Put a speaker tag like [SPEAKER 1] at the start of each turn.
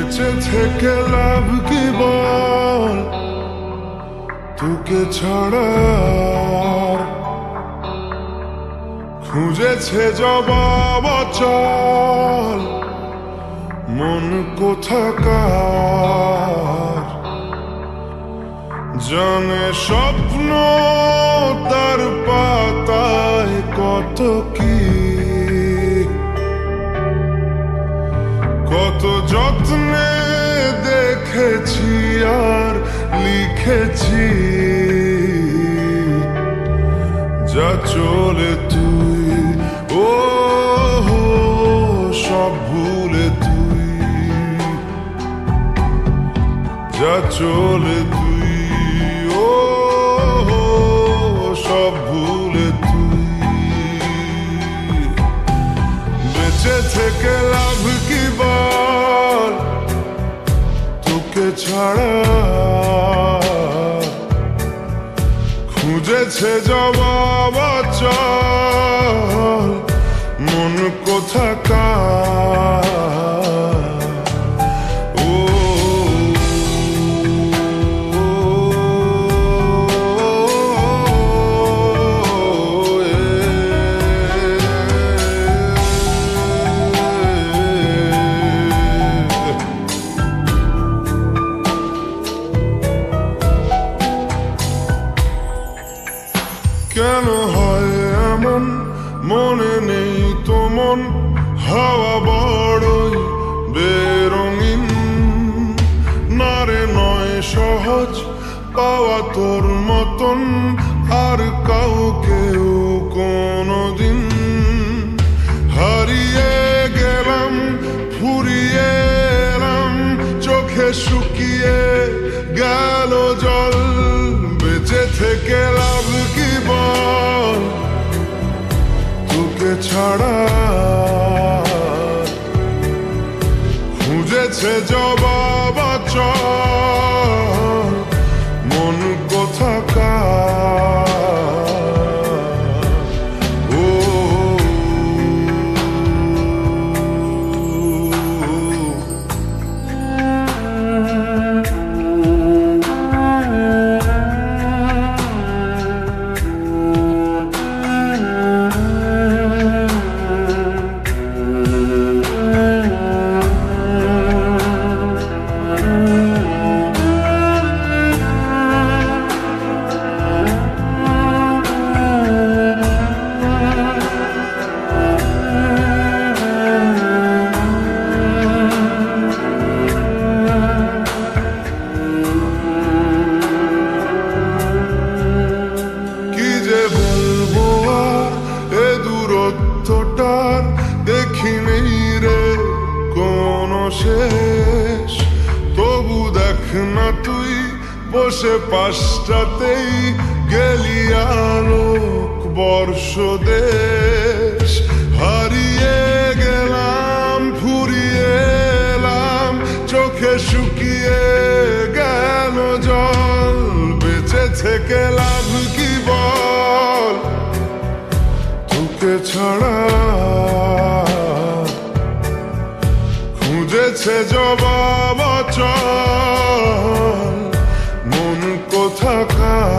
[SPEAKER 1] বেঁচে থেকে লাভ কি বল, তোকে ছাড়া খুঁজেছে জবাব অচল মন কোথাকার। জানে স্বপ্ন তার পাতায় কত কি, কত যত্নে দেখেছি আর লিখেছি। যা চলে তুই ও সব ভুলে তুই, যা চলে তুই ও সব ভুলে তুই। বেঁচে থেকে লাভ কি বল, তোকে ছাড়া খুঁজেছে জবাব অচল মন কোথাকার। কেন হয় এমন মনে নেই তো মন, হাওয়া বড়ই বেরঙিন। নারে নয় সহজ পাওয়া তোর মতন আর কাউকেও কোনোদিন। হারিয়ে গেলাম ফুরিয়ে এলাম, চোখে শুকিয়ে গেল জল। বেঁচে থেকে লাভ কি বল, তোকে ছাড়া খুঁজেছে জবাব অচল মন কোথাকার। দেখিনি রে কোনো শেষ, তবু দেখ না তুই বসে পাশটাতেই গেলি আলোক বর্ষ দেশ। হারিয়ে গেলাম ফুরিয়ে এলাম, চোখে শুকিয়ে গেল জল। বেঁচে থেকে লাভ কি বল, তোকে ছাড়া খুঁজেছে জবাব অচল মন কোথাকার।